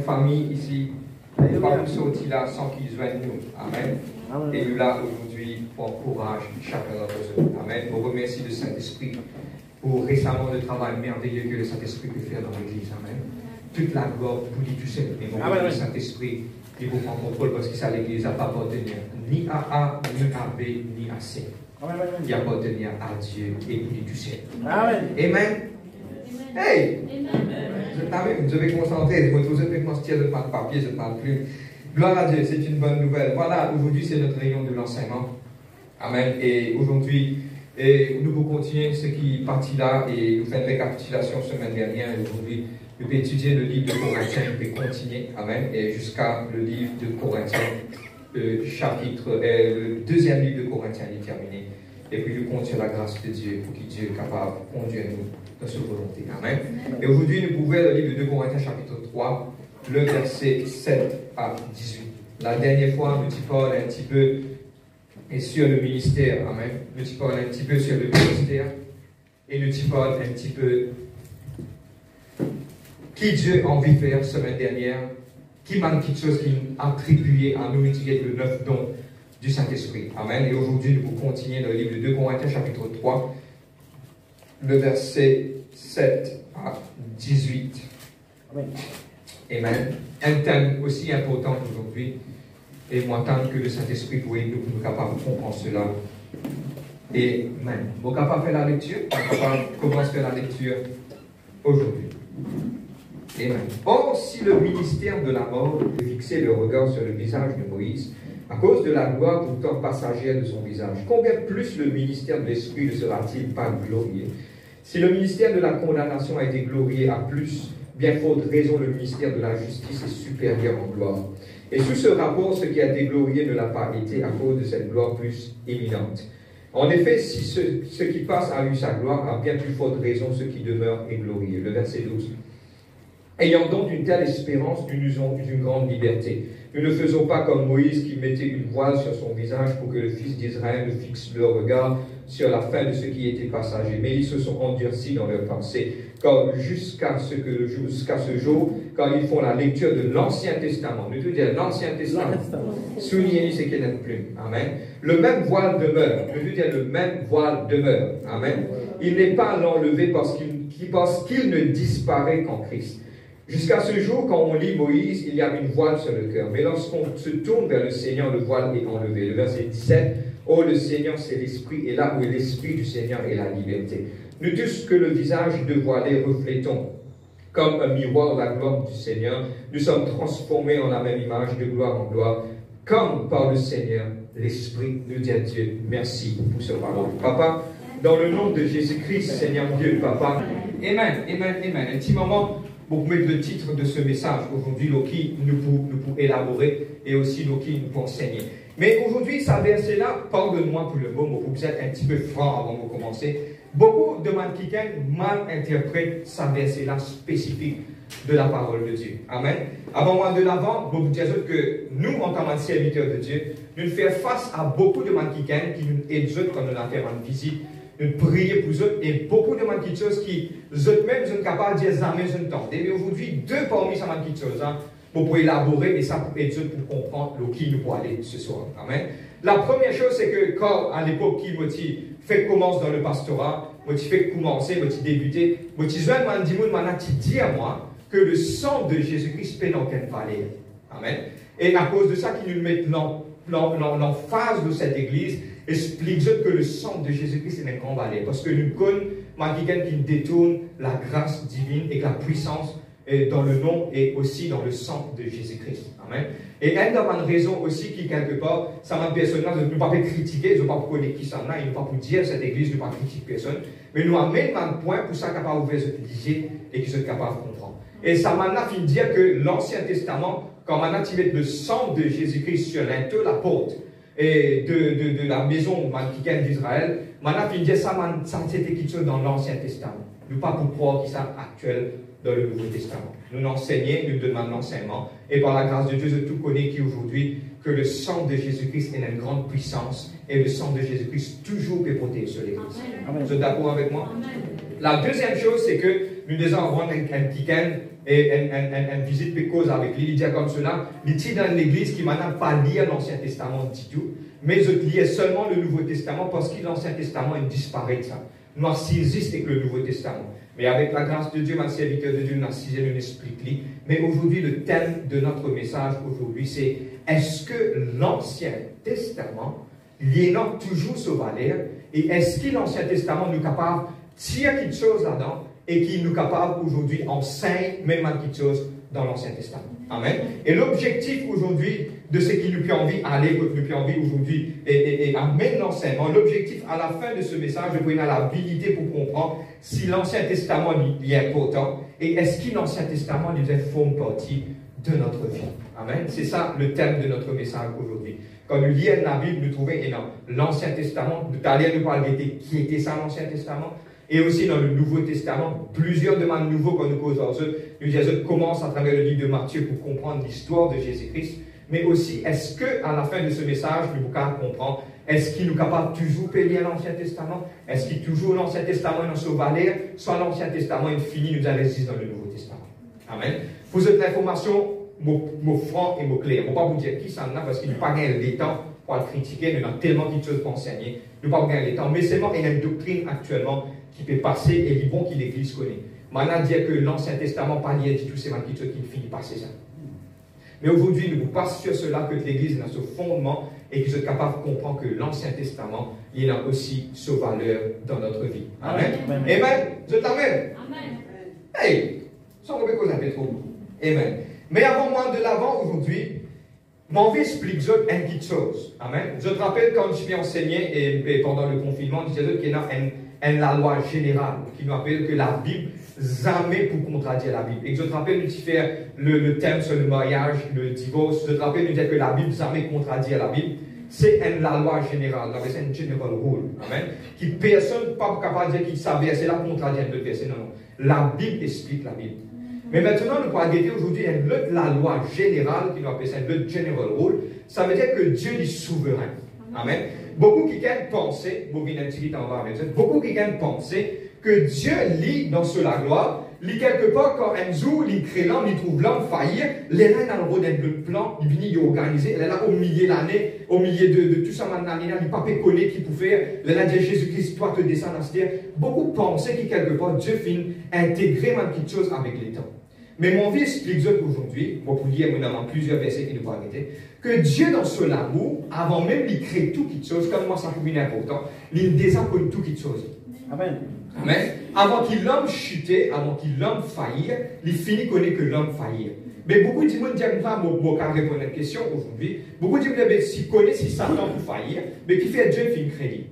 famille ici, ne pas nous sortir là sans qu'ils joignent nous. Amen. Et nous là aujourd'hui pour courage chacun d'entre eux. Amen. Je vous remercie le Saint-Esprit pour récemment le travail merveilleux que le Saint-Esprit peut faire dans l'Église. Amen. Toute la gloire pour lui tout seul. Mais mon le Saint-Esprit, il vous prend contrôle parce que ça l'Église n'a pas appartenu ni à A, ni à B, ni à C. Il appartient à Dieu et pour lui tout seul. Amen. Hey! Je vais concentrer, je vais concentrer, je ne parle pas de papier, je ne parle plus. Gloire à Dieu, c'est une bonne nouvelle. Voilà, aujourd'hui c'est notre réunion de l'enseignement. Amen. Et aujourd'hui, nous pouvons continuer ce qui est parti là et nous faire une récapitulation semaine dernière. Et aujourd'hui, nous pouvons étudier le livre de Corinthiens, nous pouvons continuer. Amen. Et jusqu'à le livre de Corinthiens, le deuxième livre de Corinthiens est terminé. Et puis nous comptons sur la grâce de Dieu pour que Dieu est capable de conduire nous dans sa volonté. Amen. Et aujourd'hui, nous pouvons le livre de 2 Corinthiens chapitre 3, le verset 7 à 18. La dernière fois, nous parlons un petit peu sur le ministère. Amen. Nous parlons un petit peu sur le ministère. Et nous parlons un petit peu qui Dieu a envie de faire semaine dernière. Qui manque quelque chose qui a attribué à nous utiliser le 9 dons du Saint-Esprit. Amen. Et aujourd'hui, nous pouvons continuer dans le livre de 2 Corinthiens chapitre 3, le verset 7 à 18. Amen. Amen. Un thème aussi important aujourd'hui. Et moi, tant que le Saint-Esprit pourrait nous capables de comprendre cela. Et amen. Vous êtes capable de faire la lecture? Vous êtes capable de commencer à faire la lecture aujourd'hui. Amen. Or, si le ministère de la mort fixait le regard sur le visage de Moïse, à cause de la gloire pourtant passagère de son visage, combien plus le ministère de l'Esprit ne sera-t-il pas glorieux? Si le ministère de la condamnation a été glorieux, à plus, bien faute raison, le ministère de la justice est supérieur en gloire. Et sous ce rapport, ce qui a été glorieux ne l'a pas été à cause de cette gloire plus éminente. En effet, si ce qui passe a eu sa gloire, à bien plus forte raison, ce qui demeure est glorieux. Le verset 12. Ayant donc une telle espérance, nous usons d'une grande liberté. Nous ne faisons pas comme Moïse qui mettait une voile sur son visage pour que le fils d'Israël ne fixe leur regard sur la fin de ce qui était passager. Mais ils se sont endurcis dans leur pensée, car jusqu'à ce jour, quand ils font la lecture de l'Ancien Testament, nous tout dire l'Ancien Testament, soulignez ce qui n'est plus. Amen. Le même voile demeure. Nous tout dire le même voile demeure. Amen. Il n'est pas à l'enlever parce qu'il ne disparaît qu'en Christ. Jusqu'à ce jour, quand on lit Moïse, il y a une voile sur le cœur. Mais lorsqu'on se tourne vers le Seigneur, le voile est enlevé. Le verset 17, « Oh, le Seigneur, c'est l'Esprit, et là où est l'Esprit du Seigneur est la liberté. » Nous tous que le visage dévoilé reflétons, comme un miroir la gloire du Seigneur, nous sommes transformés en la même image de gloire en gloire, comme par le Seigneur, l'Esprit. Nous dit à Dieu, merci pour ce parole. Papa, dans le nom de Jésus-Christ, Seigneur Dieu, Papa, Amen, Amen, Amen. Un petit moment pour mettre le titre de ce message aujourd'hui, qui nous pouvons élaborer et aussi qui nous pouvons enseigner. Mais aujourd'hui, ça verset-là, pardonne-moi pour le mot, vous êtes un petit peu franc avant de commencer. Beaucoup de mannequins mal interprètent ça verset-là spécifique de la parole de Dieu. Amen. Avant moi de l'avant, beaucoup dire que nous, en tant que serviteurs de Dieu, nous faisons face à beaucoup de mannequins qui nous aident quand nous avons une visite. Nous prions pour eux et beaucoup de petites choses qui, eux-mêmes, sont capables de dire jamais je n'entends. Mais aujourd'hui, deux parmi ces petites choses, vous pouvez élaborer et ça peut aider pour comprendre qui nous pourrons aller ce soir. Amen. La première chose, c'est que quand, à l'époque, qui m'a fait commencer dans le pastorat, m'a fait commencer, m'a débuter, m'a dit à moi que le sang de Jésus-Christ peut dans quelle vallée. Amen. Et à cause de ça, qui nous met l'emphase de cette église, explique que le sang de Jésus-Christ est un grand valet. Parce que nous connaissons quelqu'un qui détourne la grâce divine et la puissance dans le nom et aussi dans le sang de Jésus-Christ. Amen. Et une des raisons aussi qui, quelque part, ça m'a personnellement, ne pas critiquer, je ne pas connaître qui ça là, et ne pas pour dire cette église, ne pas critiquer personne, mais nous amène un point pour ça capable d'ouvrir ce liger et qui sont capables de comprendre. Et ça m'a fait dire que l'Ancien Testament, quand on a mis le sang de Jésus-Christ sur l'inteau, la porte, et de la maison mannequin d'Israël, maintenant, il dit ça c'était quelque chose dans l'Ancien Testament. Nous pas pour croire qu'il est actuel dans le Nouveau Testament. Nous l'enseignons, nous demandons l'enseignement, et par la grâce de Dieu, je tout connais qui aujourd'hui que le sang de Jésus-Christ est une grande puissance, et le sang de Jésus-Christ toujours peut protéger sur l'Église. Vous êtes d'accord avec moi? Amen. La deuxième chose, c'est que nous devons avoir un week-end et une visite de cause avec lui. Il dit comme cela, il dit dans l'église qui maintenant pas lire l'Ancien Testament du tout, mais je lis seulement le Nouveau Testament parce que l'Ancien Testament il disparaît de ça. Nous saisissons avec le Nouveau Testament. Mais avec la grâce de Dieu, ma serviteur de Dieu, nous saisi, nous explique. Mais aujourd'hui, le thème de notre message aujourd'hui, c'est est-ce que l'Ancien Testament liant toujours sur valeur et est-ce que l'Ancien Testament nous est capable de tirer quelque chose là-dedans et qui nous est capable aujourd'hui d'enseigner même quelque chose dans l'Ancien Testament. Amen. Et l'objectif aujourd'hui de ce qui nous fait envie aller, nous fait envie aujourd'hui et amener l'enseignement, l'objectif à la fin de ce message, de donner l'habilité pour comprendre si l'Ancien Testament est important et est-ce que l'Ancien Testament nous forme partie de notre vie. Amen. C'est ça le thème de notre message aujourd'hui. Quand nous lisons la Bible, nous trouvons dans l'Ancien Testament, nous allons nous parler de qui était ça l'Ancien Testament, et aussi dans le Nouveau Testament, plusieurs demandes nouveaux qu'on nous cause en eux. Nous commence à travers le livre de Matthieu pour comprendre l'histoire de Jésus-Christ, mais aussi est-ce qu'à la fin de ce message, nous pouvons comprendre, est-ce qu'il nous est capable de toujours payer l'Ancien Testament? Est-ce qu'il toujours l'Ancien Testament dans son valeur, soit l'Ancien Testament est fini, nous allons dans le Nouveau Testament. Amen. Pour cette information, mots francs et mots clairs. Je ne vais pas vous dire qui ça en a parce qu'il n'y a pas le temps pour le critiquer, nous avons tellement de choses pour enseigner, nous n'avons pas le temps. Mais c'est il y a une doctrine actuellement qui peut passer et qui est bon que l'Église connaît. Maintenant, dire que l'Ancien Testament pas lié du tout, c'est quelque chose qui finit par passer ça. Mais aujourd'hui, nous vous passons sur cela que l'Église a ce fondement et que vous êtes capable de comprendre que l'Ancien Testament, il a aussi sa valeur dans notre vie. Amen. Amen. Je t'amène. Amen. Hey, sans remettre cause un peu trop. Amen. Mais avant moi de l'avant aujourd'hui, mon vie explique une petite chose. Amen. Je te rappelle quand je suis enseigné et pendant le confinement, je disais qu'il y a la loi générale qui nous appelle que la Bible jamais pour contredire la Bible. Et je te rappelle de faire le thème sur le mariage, le divorce. Je te rappelle de dire que la Bible jamais contredire la Bible. C'est la loi générale, c'est un general rule. Amen. Qui personne pas capable de dire qu'il savait, c'est la contredire un autre verset. Non, non. La Bible explique la Bible. Mais maintenant, nous pouvons arrêter aujourd'hui la loi générale, qui nous appelle ça le general rule. Ça veut dire que Dieu est souverain. Amen. Beaucoup qui viennent penser, beaucoup qui viennent penser que Dieu lit dans la gloire, lit quelque part quand un jour, il crée l'homme, il trouve l'homme faillir, il est là dans le plan, il vient organiser, il est là au milieu de l'année, au milieu de tout ça maintenant, il n'est pas connaît qui peut faire, il est là dit Jésus-Christ, toi te descends dans cette terre. Beaucoup pensaient que quelque part Dieu finit intégrer quelque chose avec les temps. Mais mon vie explique aujourd'hui, pour lire plusieurs versets qui nous vont arrêter, que Dieu dans son amour, avant même de créer tout quelque chose, comme moi ça trouve important, il déjà connaît tout quelque chose. Amen. Amen. Avant qu'il l'homme chutait, avant qu'il l'homme faillit, il finit connaître que l'homme faillit. Mais beaucoup de gens disent, je répondre à une question aujourd'hui, beaucoup de gens disent, si connaît si Satan peut faillir, mais qui fait Dieu fait crédit.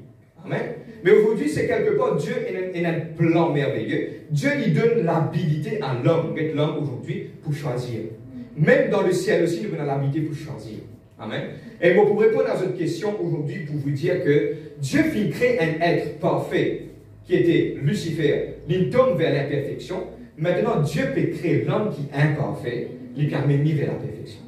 Amen. Mais aujourd'hui, c'est quelque part, Dieu a un plan merveilleux. Dieu lui donne l'habilité à l'homme, avec l'homme aujourd'hui, pour choisir. Même dans le ciel aussi, nous avons l'habilité pour choisir. Amen. Et moi, pour répondre à cette question aujourd'hui, pour vous dire que Dieu fit créer un être parfait, qui était Lucifer, il tombe vers l'imperfection. Maintenant, Dieu peut créer l'homme qui est imparfait, il permet de vers la perfection.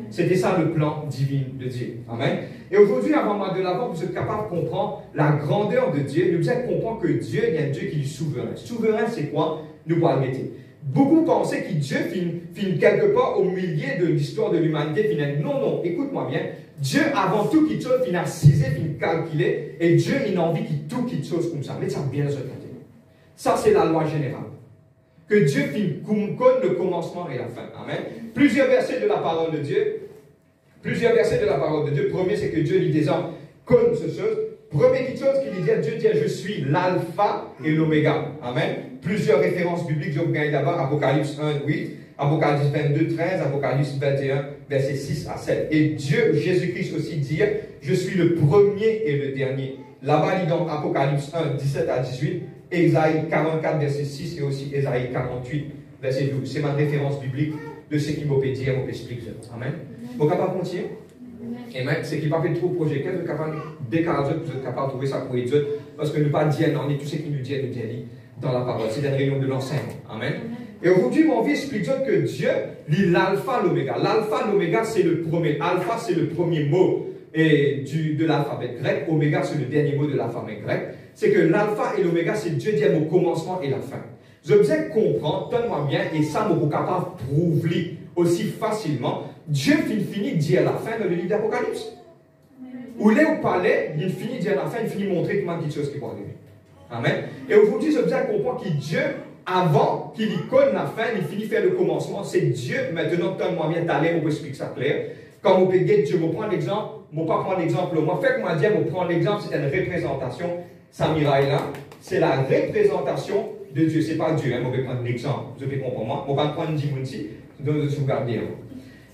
C'était ça le plan divin de Dieu. Amen. Et aujourd'hui, avant de l'avant, vous êtes capable de comprendre la grandeur de Dieu. Vous êtes comprendre que Dieu, il y a un Dieu qui est souverain. Souverain, c'est quoi? Nous pourrons arrêter. Beaucoup pensaient que Dieu finit quelque part au milieu de l'histoire de l'humanité. Non, non, écoute-moi bien. Dieu, avant tout quelque chose, il a cisé, il a calculé. Et Dieu, il a envie qu'il tout quelque chose comme ça. Mais ça bien se traiter. Ça, c'est la loi générale. Que Dieu finit comme le commencement et la fin. Amen. Plusieurs versets de la parole de Dieu. Premier, c'est que Dieu dit des hommes comme ce chose. Première chose qu'il dit, Dieu dit, je suis l'alpha et l'oméga. Amen. Plusieurs références bibliques, je vous gagne d'abord, Apocalypse 1, 8, Apocalypse 22, 13, Apocalypse 21, versets 6 à 7. Et Dieu, Jésus-Christ aussi dit, je suis le premier et le dernier. Là-bas, il dit dans Apocalypse 1, 17 à 18, Ésaïe 44, verset 6 et aussi Ésaïe 48, verset 12. C'est ma référence biblique de ce qu'il m'a dit, je vous explique. Amen. Vous êtes capable de continuer? Amen. C'est qu'il n'y a pas fait trop de projets. Vous êtes capable de décaler, vous êtes capable de trouver ça pour les autres. Parce que nous ne pas dire, non, tout ce qu'il nous dit dans la parole. C'est une réunion de l'enseignement. Amen. Et aujourd'hui, mon vie explique que Dieu lit l'alpha, l'oméga. L'alpha, l'oméga, c'est le premier. Alpha, c'est le premier mot de l'alphabet grec. Oméga, c'est le dernier mot de l'alphabet grec. C'est que l'alpha et l'oméga, c'est Dieu dit au commencement et la fin. je besoin comprendre, donne-moi bien, et ça, je suis capable de prouver aussi facilement. Dieu finit de dire à la fin dans le livre d'Apocalypse. Où là, où parlait, il finit de dire à la fin, il finit de montrer comment quelque chose qui va arriver. Amen. Et aujourd'hui, je besoin comprendre que Dieu, avant qu'il y connaisse la fin, il finit de faire le commencement. C'est Dieu, maintenant, donne-moi bien, t'allais, on peut expliquer ça clair. Quand on peut dire, Dieu, je prends l'exemple, je ne vais pas prendre l'exemple, moi, faites-moi dire, je prends l'exemple, c'est une représentation, Samira est là, c'est la représentation de Dieu, ce n'est pas Dieu, hein, je vais prendre l'exemple, je vais comprendre moi, je ne vais pas prendre Dimunti, donc je vais garder.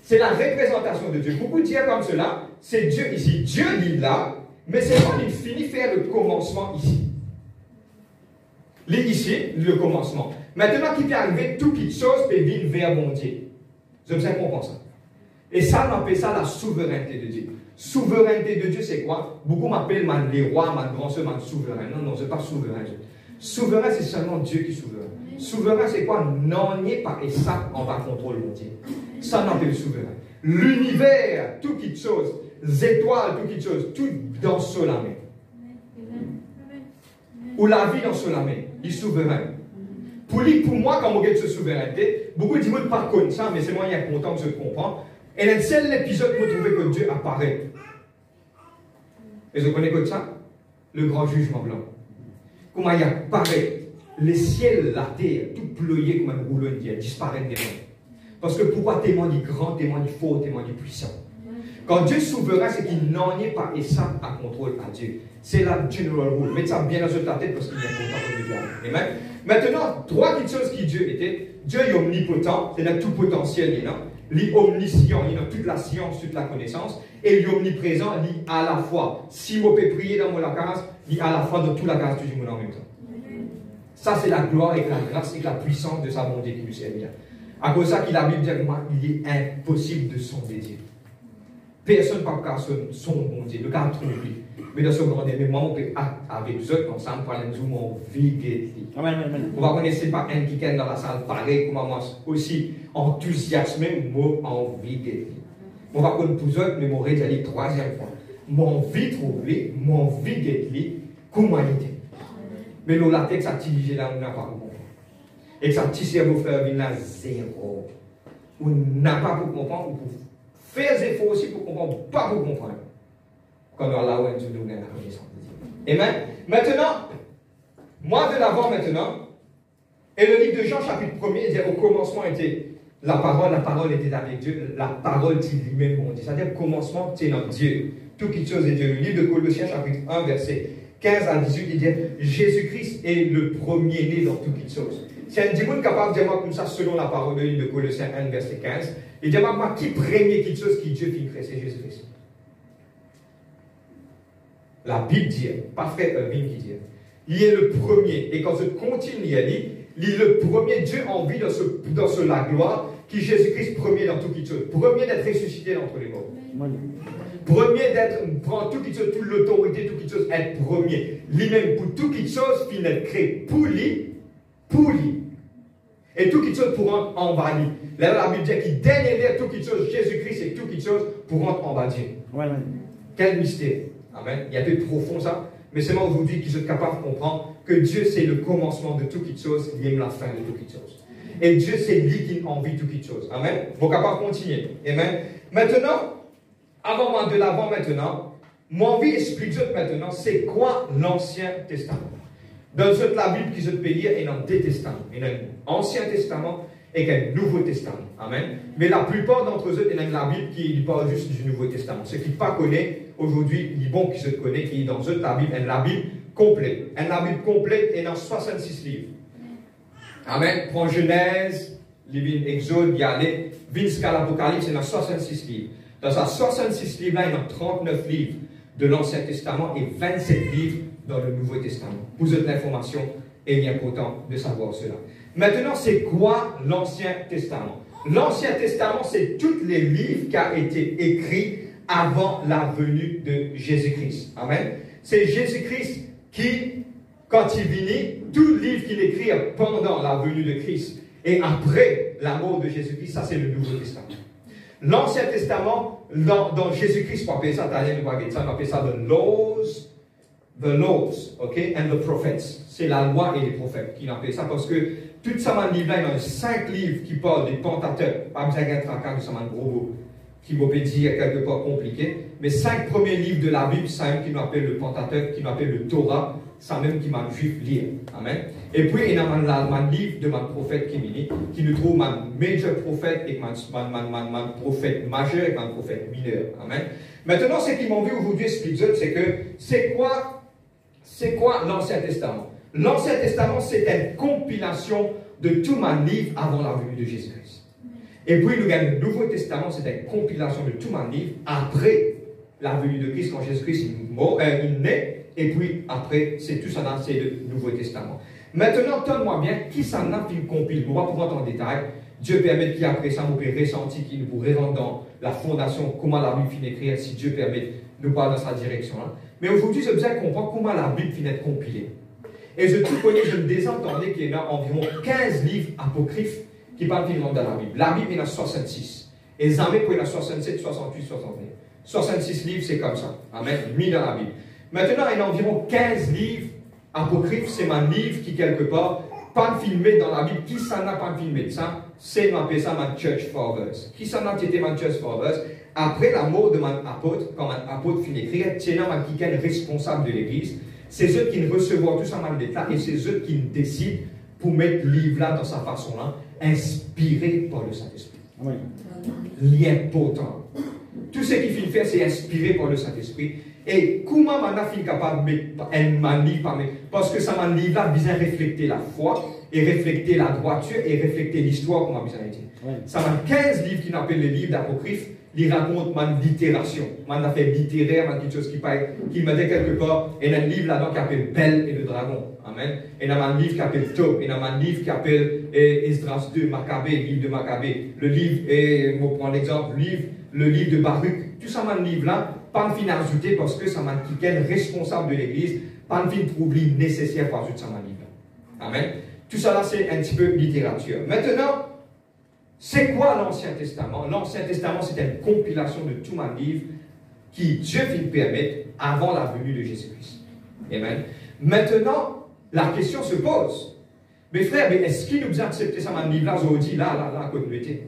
C'est la représentation de Dieu. Beaucoup dire comme cela, c'est Dieu ici. Dieu dit là, mais c'est quand il finit de faire le commencement ici. Ici, le commencement. Maintenant qu'il peut arriver, toute petite chose peut venir vers mon Dieu. Je me sais comprendre ça. Et ça, on appelle ça la souveraineté de Dieu. Souveraineté de Dieu, c'est quoi? Beaucoup m'appellent les rois, ma grand-sœur, ma souverain. Non, non, ce n'est pas souverain. Souverain, c'est seulement Dieu qui est souverain. Souverain, c'est quoi? Non, n'est pas et ça, on va contrôler mon Dieu. Ça, on appelle souverain. L'univers, toute petite chose, les étoiles, toute petite chose, tout dans ce la main. Ou la vie dans ce la main. Il est souverain. Pour moi, quand on regarde cette souveraineté, beaucoup disent pas comme ça, mais c'est moi qui est content que je comprends. Et dans seul épisode, vous trouvez que Dieu apparaît. Et je connais que ça, le grand jugement blanc. Comment il apparaît, le ciel, la terre, tout ployé comme un rouleau indien, disparaît des mains. Parce que pourquoi témoin du grand, témoin du fort, témoin du puissant? Quand Dieu est souverain, c'est qu'il n'en est pas et ça à contrôle à Dieu. C'est la general rule. Mettez ça bien dans ta tête parce qu'il est important de le dire. Maintenant, trois petites choses qui Dieu était. Dieu est omnipotent, c'est là tout potentiel, il est omniscient, il a toute la science, toute la connaissance, et il est omniprésent, il est à la fois. Si je peux prier dans mon case, il est à la fois dans toute la case du monde en même temps. Ça, c'est la gloire et la grâce et la puissance de sa bonté qui lui servira. À cause de ça, la Bible dit qu'il est impossible de sonder Dieu. Personne ne peut pas son bon Dieu, le cas trouver. Mais dans ce grand événement, on peut avec vous autres, comme ça, on parle de mon vie. On va connaître pas un qui est dans la salle pareil, comme moi aussi enthousiasmé, moi envie de vie. On va connaître vous autres, mais mon réel troisième fois. Mon vie trouver, mon vie d'être vie, comment il était. Mais le latex a tiré là, on n'a pas compris. Et que ça petit cerveau faire venir à zéro. On n'a pas pour comprendre, ou pour faire des efforts aussi pour comprendre, pas pour comprendre. Quand on a là où on nous donne la connaissance. Amen. Maintenant, moi de l'avant maintenant, et le livre de Jean, chapitre 1er, dit au commencement était la parole était avec Dieu, la parole dit lui-même, bon Dieu. C'est-à-dire, au commencement, c'est notre Dieu. Tout quelque chose est Dieu. Le livre de Colossiens, chapitre 1, verset 15 à 18, il dit Jésus-Christ est le premier-né dans toute quelque chose. Si un démon capable de dire comme ça, selon la parole de livre de Colossiens 1, verset 15, il dit moi, qui premier quelque chose qui Dieu finit créer, c'est Jésus-Christ. La Bible dit, pas frère Irving qui dit, il est le premier. Et quand je continue à dire, il est le premier Dieu en vie dans la gloire, qui est Jésus-Christ premier dans toute chose. Premier d'être ressuscité d'entre les morts. Premier d'être, prendre toute chose, toute l'autorité, toute chose, être premier. Lui-même, pour toute chose, il est créé pour lui. Et toute chose pour rendre envahi. Là, la Bible dit qu'il dernier toute chose, Jésus-Christ et toute chose pour rendre envahi. Quel mystère. Amen. Il y a peu profond ça. Mais c'est moi aujourd'hui qui suis capable de comprendre que Dieu c'est le commencement de toute chose, il aime la fin de toute chose. Et Dieu c'est lui qui envie toute chose. Amen. Vous êtes capable de continuer. Amen. Maintenant, avant de l'avant maintenant, mon envie explique maintenant, c'est quoi l'Ancien Testament. Dans la Bible qui se peut lire, il y a deux testaments. Il y a l'Ancien Testament et un Nouveau Testament. Amen. Mais la plupart d'entre eux, il y a la Bible qui parle juste du Nouveau Testament. Ceux qui ne connaissent pas aujourd'hui, il est bon qui se connaît, qui est dans la Bible, la Bible complète. La Bible complète est dans 66 livres. Amen. Prends Genèse, livre Exode, Galée, jusqu'à l'Apocalypse, c'est dans 66 livres. Dans ces 66 livres-là, il y a 39 livres de l'Ancien Testament et 27 livres dans le Nouveau Testament. Vous avez l'information et il est important de savoir cela. Maintenant, c'est quoi l'Ancien Testament? L'Ancien Testament, c'est tous les livres qui ont été écrits avant la venue de Jésus-Christ. Amen. C'est Jésus-Christ qui, quand il vient, tout livre qu'il écrit pendant la venue de Christ et après la mort de Jésus-Christ, ça c'est le Nouveau Testament. L'Ancien Testament, dans Jésus-Christ, on appelle ça, on appelle ça the laws, okay, and the prophets. C'est la loi et les prophètes qui appellent ça parce que tout ça, mon livre-là, il y a 5 livres qui parlent des Pentateuques. Pas besoin d'un tracas, ça m'a gros qui m'a dit quelque part compliqué. Mais 5 premiers livres de la Bible, c'est un qui m'appelle le Pentateuque, qui m'appelle le Torah, ça même qui m'a juif lire. Amen. Et puis, il y a un livre de mon prophète qui nous trouve mon major prophète et mon prophète majeur et mon prophète mineur. Amen. Maintenant, ce qui m'ont vu aujourd'hui expliquer, c'est que c'est quoi l'Ancien Testament? L'Ancien Testament, c'est une compilation de tout mon livre avant la venue de Jésus-Christ. Et puis, le Nouveau Testament, c'est une compilation de tout mon livre après la venue de Christ, quand Jésus-Christ est né. Et puis, après, c'est tout ça, c'est le Nouveau Testament. Maintenant, donne-moi bien, qui s'en a qui compile? On va pouvoir en détail. Dieu permet qu'après ça, nous pourrions ressentir qu'il nous pourrait rendre dans la fondation, comment la Bible finit écrire, si Dieu permet, nous parler dans sa direction. Hein. Mais aujourd'hui, j'ai besoin de comprendre comment la Bible finit être compilée. Et je me désentendais qu'il y en a environ 15 livres apocryphes qui parlent dans la Bible. La Bible, il y en a 66. Et Zamé, il y en a 67, 68, 69. 66 livres, c'est comme ça. Amen. Mis dans la Bible. Maintenant, il y a environ 15 livres apocryphes. C'est mon livre qui, quelque part, pas filmé dans la Bible. Qui s'en a pas filmé? Ça, c'est, on appelle ça ma Church Fathers. Qui s'en a été ma Church Fathers? Après la mort de mon apôtre, quand mon apôtre finit d'écrire, c'est un qui est responsable de l'Église. C'est eux qui recevront tout ça dans l'État et c'est eux qui décident pour mettre le livre-là dans sa façon-là, inspiré par le Saint-Esprit. Oui. L'important. Tout ce qu'il faut faire, c'est inspiré par le Saint-Esprit. Et comment on a fini capable de mettre un livre, parce que ça m'a livre-là besoin de refléter la foi, et refléter la droiture, et refléter l'histoire, comme on a besoin de dire. Oui. Ça m'a 15 livres qui n'appellent les livres d'apocryphes. Il raconte ma littération, ma fait littéraire, ma quelque chose qui m'a dit quelque part. Et il y a un livre là-dedans qui s'appelle Belle et le dragon. Amen. Et il y a un livre qui s'appelle Tob. Et il y a un livre qui s'appelle Esdras 2, Maccabée, livre de Maccabée. Le livre, et je prends l'exemple, le livre de Baruch. Tout ça, mon livre là, pas de fin à ajouter parce que ça m'a qui est responsable de l'Église, pas de fin trouver nécessaire pour ajouter ça, mon livre. Amen. Tout ça là, c'est un petit peu littérature. Maintenant, c'est quoi l'Ancien Testament? L'Ancien Testament, c'est une compilation de tout mon livre qui Dieu fit permettre avant la venue de Jésus-Christ. Amen. Maintenant, la question se pose. Mes frères, mais est-ce qu'il nous a accepté ça, mon livre là, aujourd'hui, là, à côté de l'été?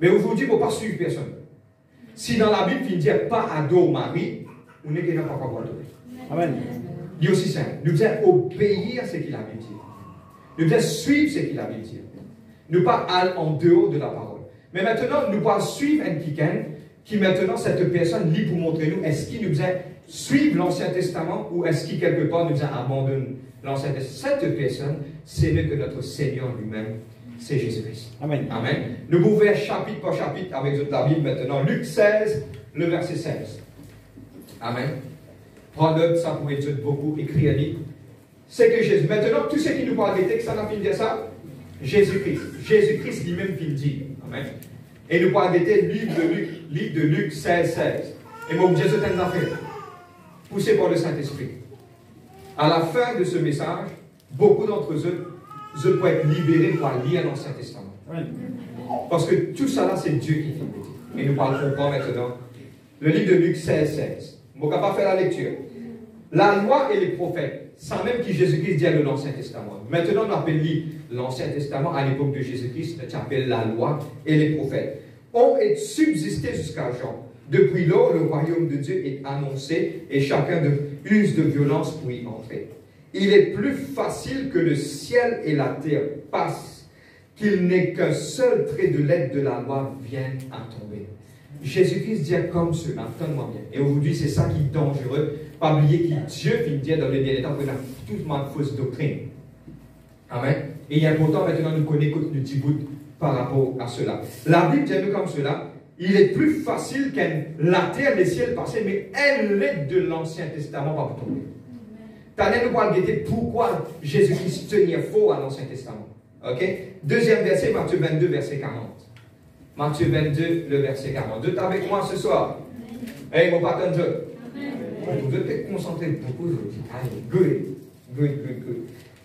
Mais aujourd'hui, il ne faut pas suivre personne. Si dans la Bible, il dit pas adore Marie, on n'est pas capable de Amen. Il est aussi simple. Nous devons obéir à ce qu'il a dit. Nous devons suivre ce qu'il a dit. Nous pas aller en dehors de la parole. Mais maintenant, nous pas suivre un qui maintenant, cette personne lit pour montrer nous, est-ce qu'il nous a suivre l'Ancien Testament ou est-ce qu'il quelque part nous a abandonné l'Ancien Testament? Cette personne, c'est que notre Seigneur lui-même, c'est Jésus-Christ. Amen. Amen. Nous pouvons faire chapitre par chapitre avec la Bible maintenant. Luc 16, le verset 16. Amen. Prends-le, ça pourrait être beaucoup écrit à lui. C'est que Jésus. Maintenant, tout ce qui nous parle des textes, ça n'a pas dire ça. Jésus-Christ. Jésus-Christ lui-même qui le dit. Amen. Et nous parlons des livre de Luc 16, 16. Et mon Jésus est une affaire. Poussé par le Saint-Esprit. À la fin de ce message, beaucoup d'entre eux, je peux être libérés pour lire l'Ancien Testament. Parce que tout ça là, c'est Dieu qui fait. Et nous parlons pas maintenant. Le livre de Luc 16, 16. On ne va pas faire la lecture. La loi et les prophètes, sans même que Jésus-Christ dit de l'Ancien Testament. Maintenant, on appelle l'Ancien Testament à l'époque de Jésus-Christ, on appelle la loi et les prophètes. Ont subsisté jusqu'à Jean. Depuis lors, le royaume de Dieu est annoncé et chacun use de violence pour y entrer. Il est plus facile que le ciel et la terre passent, qu'il n'est qu'un seul trait de lettre de la loi vienne à tomber. Jésus-Christ dit comme cela, entends-moi bien. Et aujourd'hui, c'est ça qui est dangereux. Pas oublier que Dieu finit dire dans le dernier temps qu'on a toute ma fausse doctrine. Amen. Et il est important maintenant de connaître le petit bout par rapport à cela. La Bible dit comme cela. Il est plus facile qu'un la terre et le ciel passer, mais une lettre de l'Ancien Testament va vous tomber. T'as nous pas guetter pourquoi Jésus-Christ tenait faux à l'Ancien Testament. Ok? Deuxième verset, Matthieu 22, verset 40. Matthieu 22, le verset 40. Vous êtes avec moi ce soir? Hey, mon patron Dieu. Vous devez être concentré beaucoup aujourd'hui. Allez, good.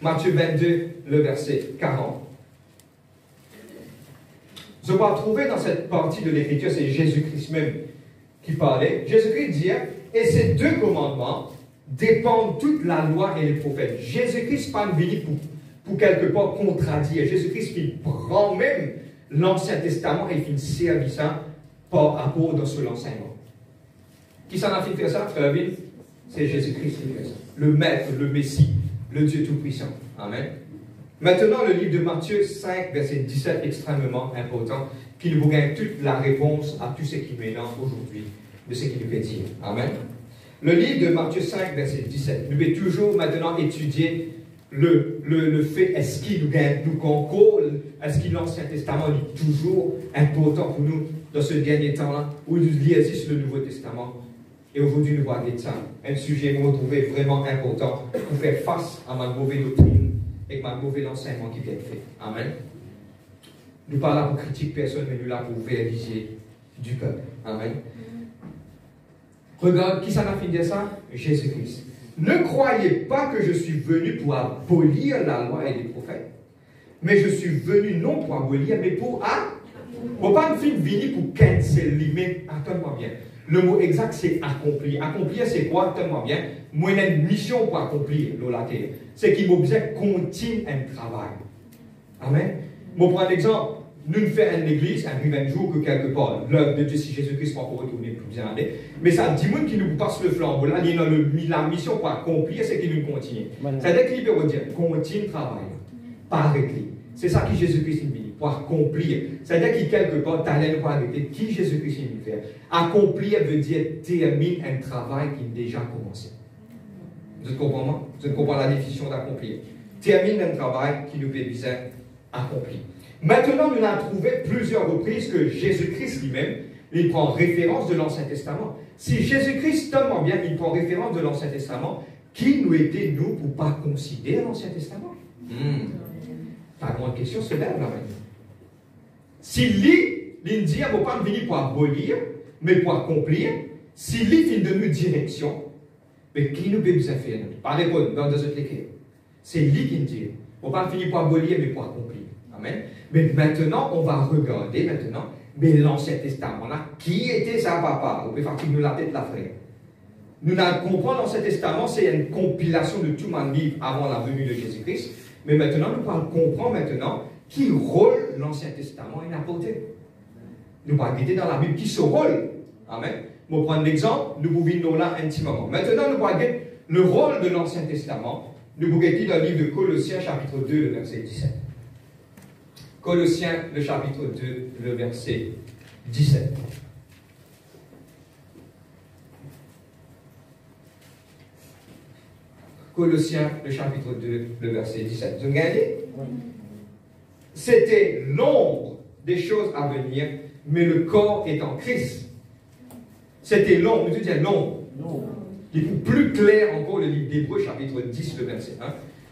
Matthieu 22, le verset 40. Je vais trouver dans cette partie de l'Écriture, c'est Jésus-Christ même qui parlait. Jésus-Christ dit, et ces deux commandements dépendent toute la loi et les prophètes. Jésus-Christ pas venu pour quelque part contradire. Jésus-Christ il prend même l'Ancien Testament et il servi ça par rapport dans son enseignement. Qui s'en a fait faire ça, frère David? C'est Jésus-Christ qui fait ça. Le Maître, le Messie, le Dieu Tout-Puissant. Amen. Maintenant, le livre de Matthieu 5, verset 17, extrêmement important, qui nous gagne toute la réponse à tout ce qui nous est aujourd'hui, de ce qu'il nous fait dire. Amen. Le livre de Matthieu 5, verset 17, nous devons toujours maintenant étudier le fait, est-ce qu'il nous gagne, nous concourt, est-ce que l'Ancien Testament est toujours important pour nous dans ce dernier temps-là, où nous lisons sur le Nouveau Testament. Et aujourd'hui, nous voyons ça, un sujet que nous trouvons vraiment important pour faire face à ma mauvaise doctrine et ma mauvais enseignement qui vient de faire. Amen. Nous parlons là pour critiquer personne, mais nous là pour réaliser du peuple. Amen. Regarde, qui ça m'a fait dire ça? Jésus-Christ. Ne croyez pas que je suis venu pour abolir la loi et les prophètes, mais je suis venu non pour abolir, mais pour Pour pas me venir pour canceller, mais attends-moi bien. Le mot exact, c'est accomplir. Accomplir, c'est quoi? Attends-moi bien. Moi, j'ai une mission pour accomplir, c'est qu'il m'a besoin de continuer un travail. Amen. Je prends un exemple. Nous faisons une église, un jour que quelque part, l'œuvre de Dieu, si Jésus-Christ va retourner plus bien aller. Mais ça dit qui nous passe le flambeau là, il y a la mission pour accomplir, c'est qu'il nous continue. C'est-à-dire qu'il veut dire, continue travail, pas arrêter. C'est ça que Jésus-Christ nous dit, pour accomplir. C'est-à-dire qu'il quelque part, tu allais pas arrêter. Qui Jésus-Christ nous fait? Accomplir veut dire terminer un travail qui est déjà commencé. Vous comprenez? Vous comprenez la définition d'accomplir. Termine un travail qui nous fait besoin accomplir. Maintenant, nous avons trouvé plusieurs reprises que Jésus-Christ lui-même, il prend référence de l'Ancien Testament. Si Jésus-Christ, tellement bien, il prend référence de l'Ancien Testament, qui nous était nous pour ne pas considérer l'Ancien Testament? La grande question se lève là maintenant. S'il lit, il dit, il ne faut pas venir pour abolir, mais pour accomplir. S'il lit, il donne une direction, mais qui nous peut besoin faire? Parlez pas dans deux autres écrits. C'est lui qui nous dit, il ne faut pas venir pour abolir, mais pour accomplir. Amen. Mais maintenant, on va regarder maintenant, mais l'Ancien Testament là, qui était sa papa? Vous pouvez faire nous la tête, la frère. Nous comprenons l'Ancien Testament, c'est une compilation de tout mon livre avant la venue de Jésus-Christ. Mais maintenant, nous comprenons maintenant qui rôle l'Ancien Testament a apporté. Nous allons guider dans la Bible qui se rôle. Amen. Je vais prendre l'exemple, nous pouvons là intimement. Maintenant, nous allons guider le rôle de l'Ancien Testament. Nous allons guider dans le livre de Colossiens, chapitre 2, le verset 17. Colossiens, le chapitre 2, le verset 17. Colossiens, le chapitre 2, le verset 17. Vous regardez? C'était l'ombre des choses à venir, mais le corps est en Christ. C'était l'ombre, nous disons l'ombre. Il est plus clair encore le livre d'Hébreux, chapitre 10, le verset 1.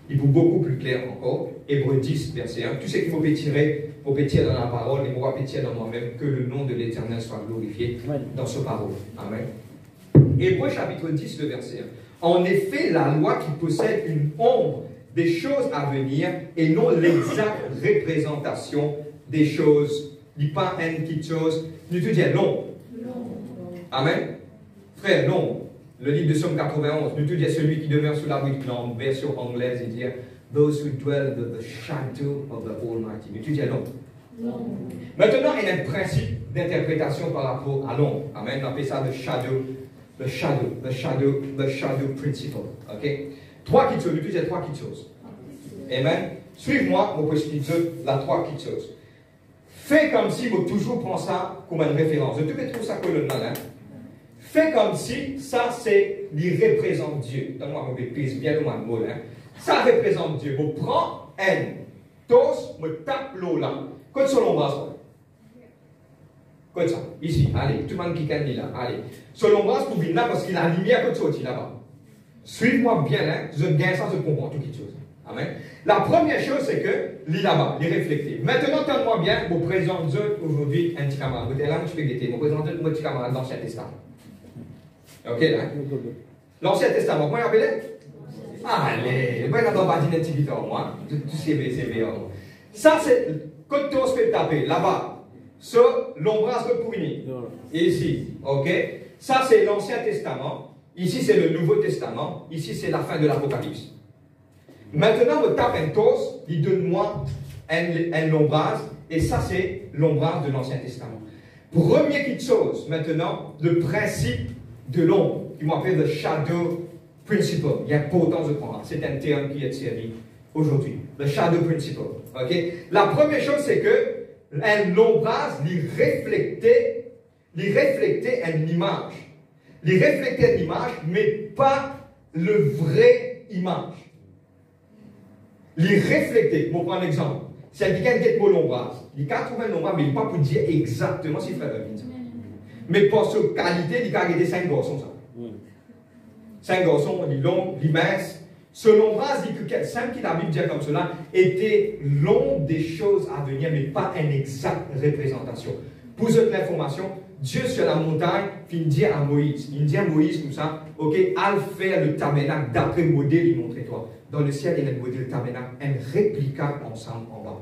Il est beaucoup plus clair encore. Hébreux 10, verset 1. Tout ce qu'il faut tirer dans la parole, et moi tirer dans moi-même, que le nom de l'Éternel soit glorifié dans ce parole. Amen. Hébreux chapitre 10, le verset 1. En effet, la loi qui possède une ombre des choses à venir et non l'exacte représentation des choses. Il n'y a pas une petite chose. Nous te disons l'ombre. Amen. Frère, l'ombre. Le livre de Psaume 91, nous te disons celui qui demeure sous l'abri de l'ombre, version anglaise, il dit those who dwell under the shadow of the Almighty. Nous te disons l'ombre. Maintenant, il y a un principe d'interprétation par rapport à l'ombre. Amen. On appelle ça le shadow principle. Ok? Trois petites choses. Nous disons trois petites choses. Amen. Suive-moi, on peut expliquer la trois petites choses. Fais comme si vous toujours prend ça comme une référence. Je te mets tout ça colonel. Fais comme si ça, c'est, il représente Dieu. Donne-moi mon pèse bien le mot là. Ça représente Dieu. Vous prends un tos, me tape l'eau là. Comme sur l'ombrage. Comme ça. Ici, allez. Tout le monde qui gagne là. Allez. Sur l'ombrage pour venir là parce qu'il a la lumière comme ça là-bas. Suive-moi bien là. Je gagne ça, je comprends toutes les choses. Amen. La première chose, c'est que, lis là-bas, lis réfléchir. Maintenant, tente-moi bien, vous présentez aujourd'hui un petit camarade. Vous êtes là, je peux guetter. Vous présentez un petit camarade dans l'Ancien Testament. Ok, là? L'Ancien Testament, comment il appelle? Allez, moi, je n'ai pas dit un petit peu, moi. Tout c'est bien. Ça, c'est, quand tu peux taper, là-bas, sur l'ombrage de Pougny. Ici, ok? Ça, c'est l'Ancien Testament. Ici, c'est le Nouveau Testament. Ici, c'est la fin de l'Apocalypse. Maintenant, le tapentos, il donne-moi un lombrage, et ça, c'est l'ombrage de l'Ancien Testament. Première petite chose, maintenant, le principe de l'ombre, qui m'appelle le shadow principle. Il y a important de prendre. C'est un terme qui est servi aujourd'hui. Le shadow principle. Okay? La première chose, c'est que l'ombrage, il reflète une image. Il reflète une image, mais pas le vrai image. Il reflète, pour prendre un exemple. Si quelqu'un qui a l'ombrage, il a trouvé un ombrage, mais il ne peut pas pour dire exactement ce qu'il fait. Mais pour sa qualité, il a gardé 5 garçons. 5 garçons, il est long, il est mince. Ce l'ombrage, simple qu'il a Bible dit comme cela, était l'ombre des choses à venir, mais pas une exacte représentation. Pour cette information, Dieu sur la montagne, il dit à Moïse, comme ça, ok, al faire le tabernacle d'après le modèle, il montre toi. Dans le ciel, il y a le modèle tabernacle, un réplica ensemble en bas.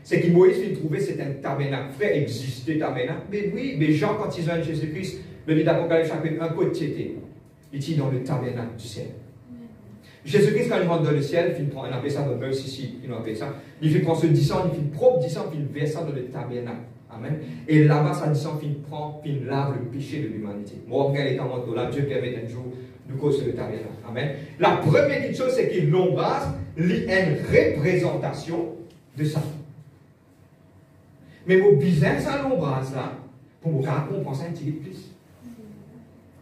C'est que Moïse il trouvait que c'était un tabernacle. Frère, existait tabernacle. Mais oui, mais Jean, quand ils ont Jésus-Christ, le livre d'Apocalypse, chapitre 1, côté, il dit dans le tabernacle du ciel. Jésus-Christ, quand il rentre dans le ciel, il prend, on appelle ça dans le verset ici, il appelle ça, il prend ce descend, il fait propre descend, il verse ça dans le tabernacle. Amen. Et là-bas, ça descend, il prend, il lave le péché de l'humanité. Moi, regarde les commandes là, Dieu permet un jour de cause le tabernacle. Amen. La première chose, c'est que l'ombrage est une représentation de ça. Mais mon business à l'ombrage là, pour me comprendre ça un petit peu plus.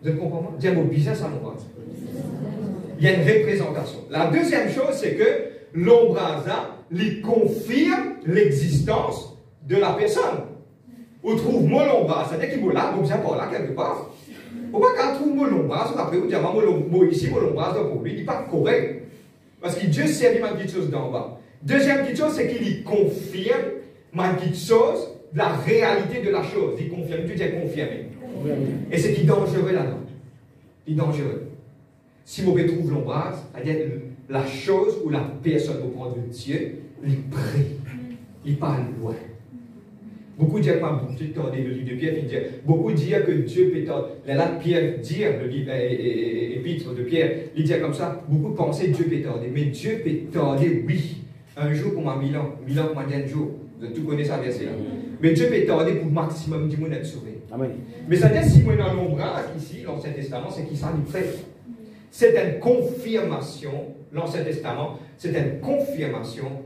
Vous comprenez? Dire mon business à l'ombrage. Il y a une représentation. La deuxième chose, c'est que l'ombrage là, lui confirme l'existence de la personne. On trouve mon l'ombrage, c'est-à-dire qu'il est là, on vient par là quelque part. On va pas trouver mon l'ombrage, après on dit, moi ici, mon l'ombrage pour lui, il n'est pas correct. Parce que Dieu servit ma petite chose d'en bas. Deuxième petite chose, c'est qu'il confirme ma petite chose, la réalité de la chose. Il confirme, Dieu dit confirmé. Et c'est qui est dangereux là-dedans. Il est dangereux. Si vous trouve l'ombrage, c'est-à-dire la chose ou la personne au point de Dieu, il prie, il parle loin. Beaucoup disent, le livre de Pierre, beaucoup disent que Dieu peut tordre. Là, Pierre dit, le livre épître de Pierre, il dit comme ça, beaucoup pensaient Dieu peut tordre. Mais Dieu peut tordre, oui. Un jour pour moi, 1000 ans pour moi, 10 jours. Vous avez tout connaissez ça verset là. Mais Dieu peut tordre pour le maximum du monde être sauvé. Amen. Mais ça veut dire, si moi dans l'ombrage, ici, l'Ancien Testament, c'est qu'il s'en est prêt. C'est une confirmation, l'Ancien Testament, c'est une confirmation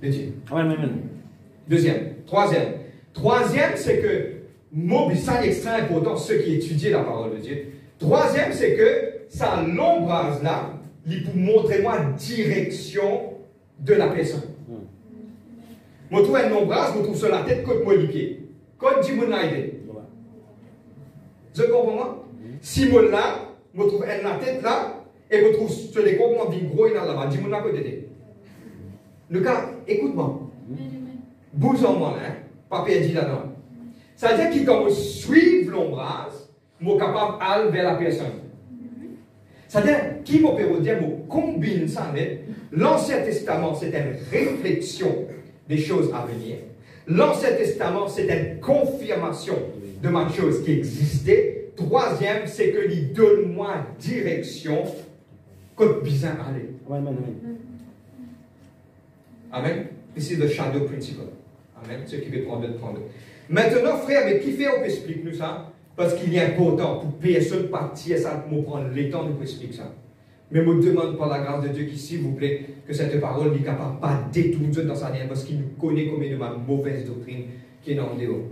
de Dieu. Amen. Deuxième. Troisième, c'est que, ça est extrêmement important, ceux qui étudient la parole de Dieu. Troisième, c'est que ça, l'ombrage là, il peut montrer moi la direction de la personne. Je trouve un ombrage, je trouve sur la tête comme les pieds. Comme dit mon aide. Vous comprenez? Si mon là, je trouve la tête là, et je trouve sur les corps, je gros là-bas. Dis mon à côté. Le cas, écoute-moi. Bouge en moi, hein, pas perdu là-dedans. Ça veut dire qu'il comme suivre l'ombrage, je suis capable d'aller vers la personne. Ça veut dire qu'il peut dire, je combine ça avec l'Ancien Testament, c'est une réflexion des choses à venir. L'Ancien Testament, c'est une confirmation de ma chose qui existait. Troisième, c'est que il donne-moi direction comme besoin aller. Amen. Ici, le shadow principle. Amen. Ce qui veut prendre. Maintenant, frère, mais qui fait, on peut expliquer nous ça? Parce qu'il est important pour personne partir ça, pour prendre le temps de vous expliquer ça. Mais je me demande par la grâce de Dieu qui, s'il vous plaît, que cette parole n'est capable de pas détourner dans sa vie parce qu'il nous connaît comme de ma mauvaise doctrine qui est dans le dehors.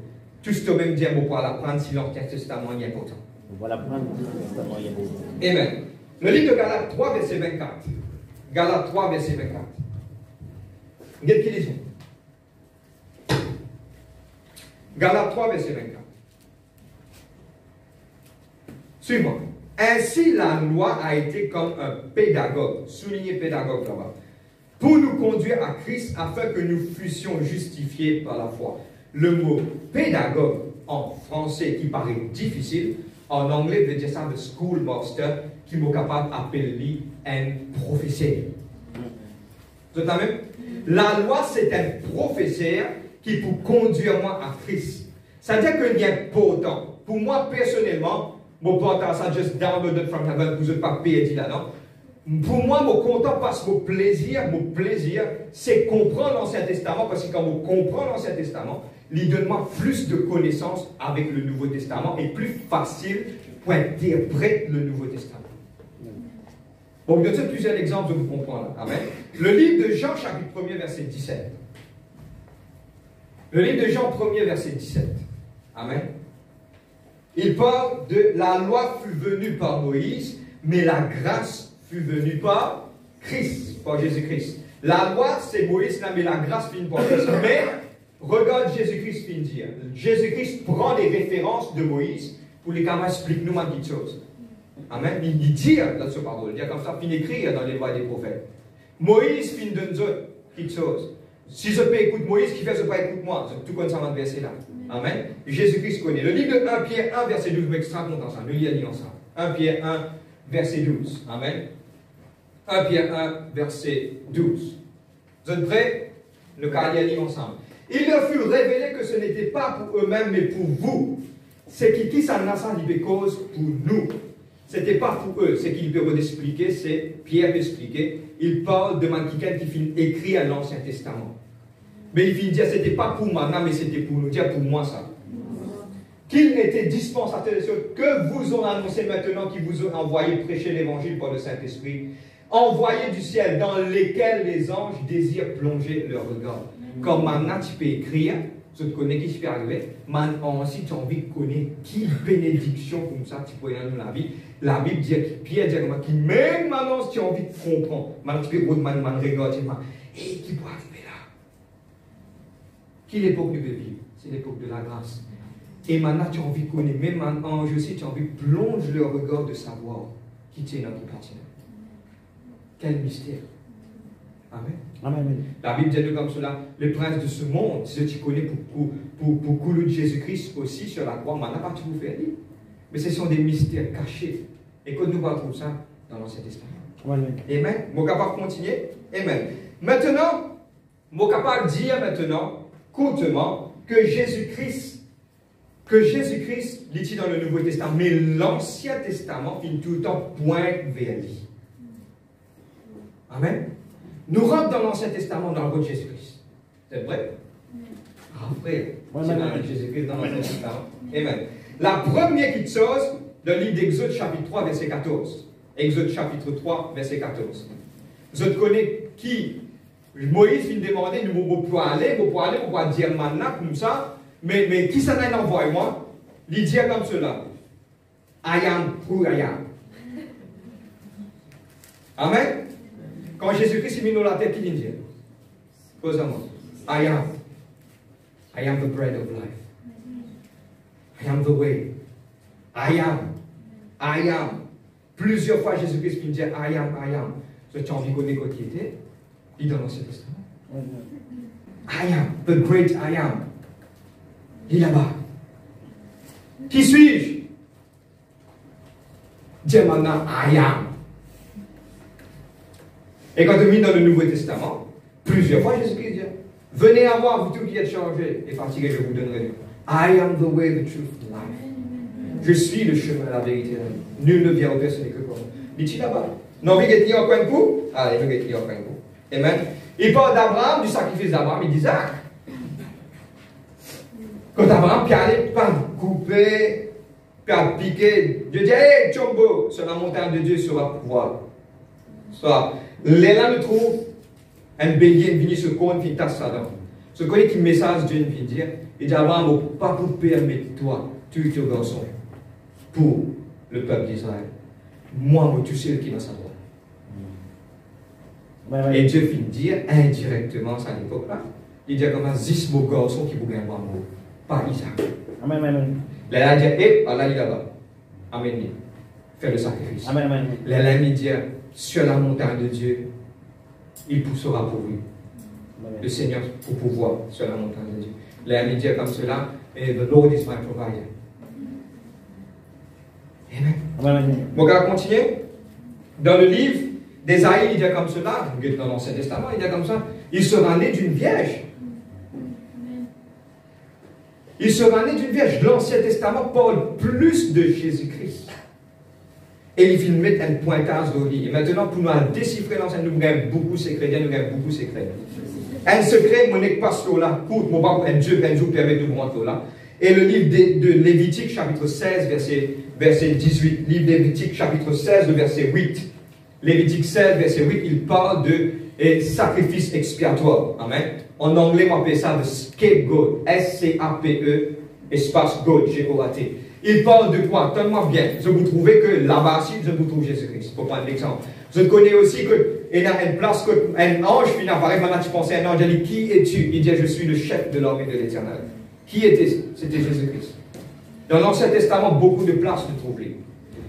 Tout ce que même dire, on pourra l'apprendre si l'Ancien Testament est important. On va l'apprendre si l'Ancien Testament est important. Amen. Le livre de Galates 3, verset 24. Galates 3, verset 24. Regardez qui lisons. Galates 3, verset 24. Suivons. Ainsi, la loi a été comme un pédagogue, souligné pédagogue là-bas, pour nous conduire à Christ afin que nous fussions justifiés par la foi. Le mot pédagogue en français qui paraît difficile, en anglais veut dire ça de schoolmaster, qui est capable d'appeler un professeur. Vous êtes même? La loi, c'est un professeur qui peut conduire moi à Christ. Ça veut dire qu'il est important. Pour moi, personnellement, je ne peux pas ça juste downloaded from heaven, vous n'êtes pas perdu là-dedans. Pour moi, mon content passe mon plaisir, c'est comprendre l'Ancien Testament, parce que quand on comprend l'Ancien Testament, il donne moi plus de connaissances avec le Nouveau Testament et plus facile pour interpréter le Nouveau Testament. Bon, je donne plusieurs exemples de vous comprendre. Amen. Le livre de Jean, chapitre 1er, verset 17. Le livre de Jean 1er, verset 17. Amen. Il parle de la loi fut venue par Moïse, mais la grâce fut venue par Christ, par Jésus-Christ. La loi, c'est Moïse, mais la grâce vient par Christ. Mais, regarde Jésus-Christ vient dire. Jésus-Christ prend les références de Moïse pour les camarades expliquer nous quelque chose. Amen. Il dit dans ce parole, il dit comme ça, il écrit dans les lois des prophètes. Moïse fin donne quelque chose. Si je peux écouter Moïse, qui fait ce pas écoute moi. Tout comme ça dans le verset là. Amen. Jésus-Christ connaît. Le livre de 1 Pierre 1, verset 12, je m'extrais ensemble. Nous lisons ensemble. 1 Pierre 1, verset 12. Amen. 1 Pierre 1, verset 12. Vous êtes prêts? Le cas lire ensemble. Il leur fut révélé que ce n'était pas pour eux-mêmes, mais pour vous. C'est qui ça n'a pas de cause pour nous. Ce n'était pas pour eux. Ce qu'il peut expliquer, c'est Pierre peut expliquer. Il parle de quelqu'un qui finit écrit à l'Ancien Testament. Mais il finit dire, ce n'était pas pour moi, non, mais c'était pour nous dire, pour moi ça. Qu'il était dispensateur des choses que vous ont annoncé maintenant, qui vous ont envoyé prêcher l'évangile par le Saint-Esprit, envoyé du ciel, dans lesquels les anges désirent plonger leur regard. Comme maintenant tu peux écrire, tu te connais qui peut arriver, maintenant aussi tu as envie de connaître qui bénédiction comme ça tu peux y aller dans la vie. La Bible dit, Pierre dit que même maintenant si tu as envie de comprendre, maintenant tu peux regarder, et qui peut arriver là. Quelle époque nous vivons? C'est l'époque de la grâce. Et maintenant tu as envie de connaître, même maintenant aussi tu as envie de plonger le regard de savoir qui tient notre continent. Quel mystère. Amen. Amen. La Bible dit comme cela, le prince de ce monde, si tu connais pour couler de Jésus-Christ aussi sur la croix, maintenant pas tout vous faire dire. Mais ce sont des mystères cachés. Et que nous trouvons ça dans l'Ancien Testament. Amen. Amen. Je suis capable de continuer. Amen. Maintenant, je suis capable de dire maintenant, courtement, que Jésus-Christ, il dit dans le Nouveau Testament, mais l'Ancien Testament finit tout le temps pointe vers lui. Amen. Nous rentrons dans l'Ancien Testament dans le route de Jésus-Christ. C'est vrai? Après, c'est dans Jésus-Christ dans l'Ancien Testament. Amen. La première petite chose, le livre d'Exode chapitre 3, verset 14. Exode chapitre 3, verset 14. Je connais qui? Moïse vient demander, nous pouvons aller, pour pouvoir dire maintenant comme ça, mais qui ça n'a envoyé moi? Il dit comme cela. I am who I am. Amen. Quand Jésus-Christ est mis dans la tête, qui dit? Pose-moi. I am the bread of life. I am the way. I am. Plusieurs fois, Jésus-Christ dit I am. So, tu as envie de connaître qui était? Il dans l'Ancien Testament. I am, the great I am. Il est là-bas. Qui suis-je? Dis maintenant I am. Et quand on vient dans le Nouveau Testament, plusieurs fois Jésus-Christ dit venez à moi, vous tous qui êtes chargés et fatigués, je vous donnerai. I am the way, the truth, the life. Je suis le chemin, la vérité. Nul ne vient au Père, ce n'est que pour moi. Dit-il là-bas? Non, il est en coin de coup? Allez, il est en coin de coup. Amen. Il parle d'Abraham, du sacrifice d'Abraham, il dit d'Isaac. Quand Abraham puis allait pas couper, puis piquer, Dieu dit hey, Chombo, sur la montagne de Dieu sera pouvoir. Soit, les là nous trouvent un bélier venu se compte, puis tasse ça dans. Ce qu'on est qui message Dieu vient dire, il dit Abraham, pas pour permettre toi, tu es garçon, pour le peuple d'Israël. Moi, tu sais qui va savoir. Et Dieu finit de dire indirectement à cette époque-là, il dit comment 10 beaux garçons qui vous gagnent pas mot, pas Isaac. Amen, amen. Là, il dit, eh, Allah, il est là-bas. Amen. Faire le sacrifice. Amen, amen. Là, il dit, sur la montagne de Dieu, il poussera pour lui. Amen. Le Seigneur pour pouvoir sur la montagne de Dieu. Là, il dit comme cela, et the Lord is my provider. Amen. Amen. Bon, on va continuer. Dans le livre d'Ésaïe, il dit comme cela, dans l'Ancien Testament, il dit comme ça, il sera né d'une vierge. Il sera né d'une vierge. L'Ancien Testament parle plus de Jésus-Christ. et il met un pointage au lit. Et maintenant, pour nous déchiffrer l'Ancien, nous avons beaucoup de secrets, nous avons beaucoup de secrets. Un secret, mon n'est pas sur la courte, mon pas un Dieu, un jour permet de vous rentrer là. Et le livre de Lévitique, chapitre 16, verset 18. Livre de Lévitique, chapitre 16, le verset 8. Lévitique 16, verset 8, il parle de sacrifice expiatoire. Amen. En anglais, on appelle ça le scapegoat. S-C-A-P-E, espace goat, G-O-A-T. Il parle de quoi? Tenez-moi bien. Je vous trouvez que là-bas, si je vous trouve Jésus-Christ, pour prendre l'exemple. Je connais aussi qu'il y a une place, un ange finit apparaît. Maintenant, tu pensais à un ange, il dit, qui es-tu? Il dit, je suis le chef de l'armée de l'Éternel. Qui était-ce? C'était Jésus-Christ. Dans l'Ancien Testament, beaucoup de places de trouver.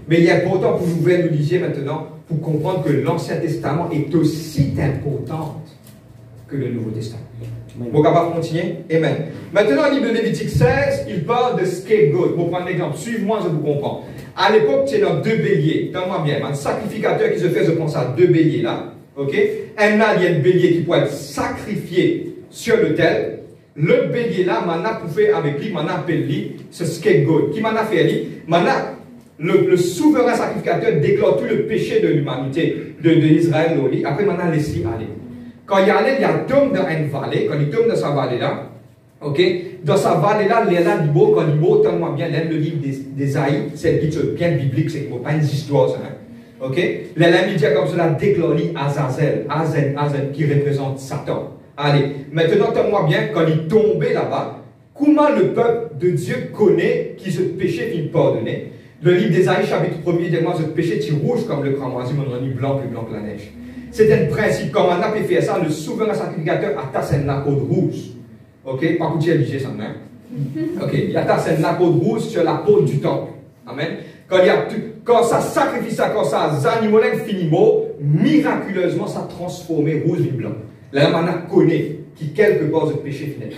Mais il est important pour vous nous lisiez maintenant, pour comprendre que l'Ancien Testament est aussi important que le Nouveau Testament. Bon, on va continuer. Amen. Maintenant, au livre de Lévitique 16, il parle de scapegoat. Pour prendre l'exemple, suivez-moi, je vous comprends. À l'époque, c'est dans deux béliers. Tenez-moi bien. Un sacrificateur qui se fait, je pense à deux béliers là. Ok? Un là, il y a un bélier qui peut être sacrifié sur l'autel. Le bélier là, maintenant, pour faire avec lui, maintenant, appelle lui, ce scapegoat. Qui maintenant fait lui? Maintenant, le souverain sacrificateur déclare tout le péché de l'humanité, de l'Israël. Après, maintenant, laisse-lui aller. Quand il y allait, il y a tombe dans une vallée. Quand il tombe dans sa vallée là, ok? Dans sa vallée là, il y a du beau, quand il beau, tellement bien, le livre d'Ésaïe, c'est un livre bien biblique, c'est pas une histoire, ça. Hein? Ok? Il dit comme cela, déclare Azazel, Azen, qui représente Satan. Allez, maintenant, tellement bien, quand il tombait là-bas, comment le peuple de Dieu connaît qui ce péché qu'il pardonné? Le livre d'Ésaïe, chapitre 1er, dit moi, ce péché est rouge comme le cramoisi, mon ennui blanc, plus blanc que la neige. C'est un principe. Quand on a pu faire ça, le souverain sacrificateur attache un lac rouge. Ok? Pas que tu as obligé ça, hein? Ok? Il attache un lac rouge sur la peau du temple. Amen. Quand ça sacrifie ça, quand ça animaux finiment, miraculeusement, ça transformé rouge en blanc. Là, on connaît qui quelque part ce péché finit.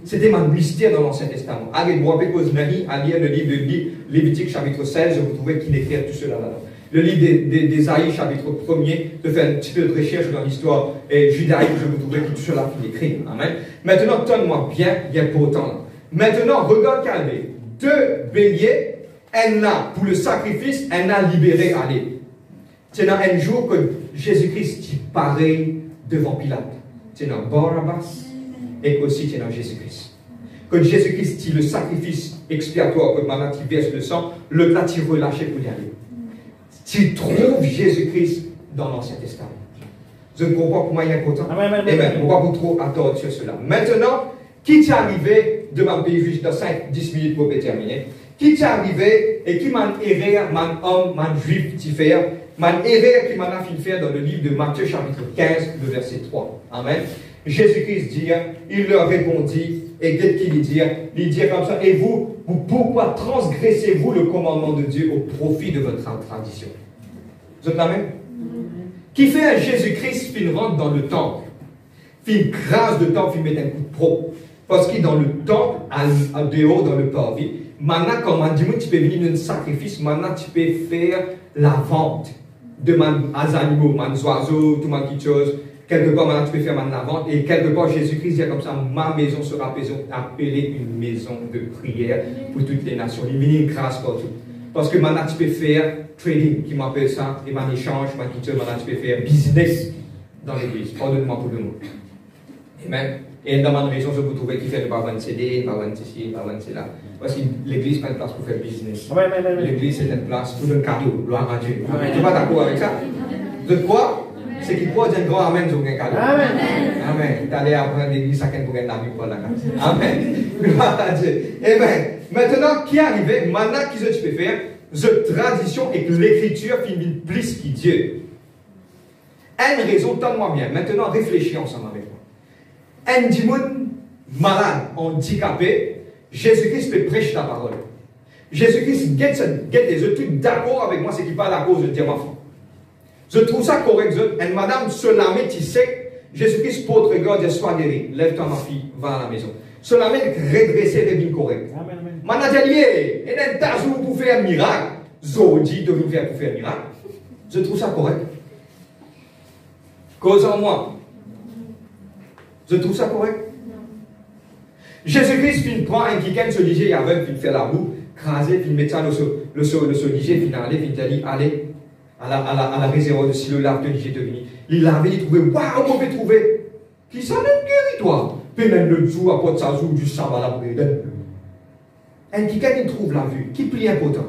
C'était un mystère dans l'Ancien Testament. Allez, vous rappelez que vous avez à lire le livre de Lévitique, chapitre 16, je vous trouvez qu'il écrit tout cela là-dedans. Le livre d'Ésaïe, chapitre 1er, de faire un petit peu de recherche dans l'histoire judaïque, je vous trouvais que tout cela est écrit. Amen. Maintenant, donne-moi bien, il est important là. Maintenant, regarde Calvé. Deux béliers, un a pour le sacrifice, un a libéré, allez. C'est dans un jour que Jésus-Christ est pareil devant Pilate. C'est dans Barabbas et aussi c'est dans Jésus-Christ. Quand Jésus-Christ est le sacrifice expiatoire, que maintenant tu verses le sang, le plat tu relâché pour y aller. Tu trouves Jésus-Christ dans l'Ancien Testament. Je ne comprends pas comment il est important. Amen. On va vous trop attendre sur cela. Maintenant, qui t'est arrivé de ma pays juste dans 5-10 minutes pour terminer? Qui t'est arrivé et qui m'a erré, man homme, man juif, t'y faire, man erré qui m'a fait faire dans le livre de Matthieu, chapitre 15, le verset 3. Amen. Jésus-Christ dit, il leur répondit, et dès qu'il dit comme ça, et vous, pourquoi transgressez-vous le commandement de Dieu au profit de votre tradition? Vous êtes là même? Qui fait un Jésus-Christ qui rentre dans le temple, qui crase le temple, qui met un coup de pro, parce qu'il est dans le temple, à dehors, dans le parvis. Maintenant, quand on dit, tu peux venir d'un sacrifice, maintenant tu peux faire la vente de mes animaux, mes oiseaux, tout ma petite chose. Quelque part, maintenant, tu peux faire la vente. Et quelque part, Jésus-Christ dit comme ça, ma maison sera appelée une maison de prière pour toutes les nations. Il y a une grâce partout. Parce que maintenant, tu peux faire trading, qui m'appelle ça, et mon échange, ma petite chose, maintenant, tu peux faire business dans l'église. Pardonne-moi pour le mot. Amen. Et dans ma maison, je vous trouvais qui fait de pas vendre CD, pas vendre ceci, pas vendre cela. Parce que l'église n'est pas une place pour faire business. L'église, c'est une place pour un cadeau. Gloire à Dieu. Tu n'es pas d'accord avec ça? De quoi? C'est qu'il croit d'un grand amen sur un cadeau. Amen. Amen. T'allais apprendre l'église, chacun pour un ami pour la carte. Amen. Gloire à Dieu. Eh bien, maintenant, qui est arrivé? Maintenant, qu'est-ce que tu peux faire? Cette tradition et que l'écriture finit plus que Dieu. Une raison, donne-moi bien. Maintenant, réfléchis ensemble avec moi. Un démon malade, handicapé, Jésus-Christ peut prêcher la parole. Jésus-Christ guette les autres, d'accord avec moi, c'est qu'il parle à cause de diamant. Je trouve ça correct. Une madame se lame, tu sais, Jésus-Christ porte regard, dit sois guéri. Lève-toi, ma fille, va à la maison. Se lame, redresser, devine correct. Maintenant, il y a un tas pour faire un miracle. Zodi de vous faire pour faire un miracle. Je trouve ça correct. Cause en moi. Je trouve ça correct. Jésus-Christ prend un kiken, se disait, il y avait, il fait la boue. craser, puis mettre ça le soliger, puis aller à la réserve de Silo, là, de Niger devenu. Il l'avait, il trouvait, waouh, on peut trouver. Qui ça n'est guéri, toi? Puis même le jour, à porte sa joue du sabbat, la brûle. Et qui trouve la vue, qui plie important.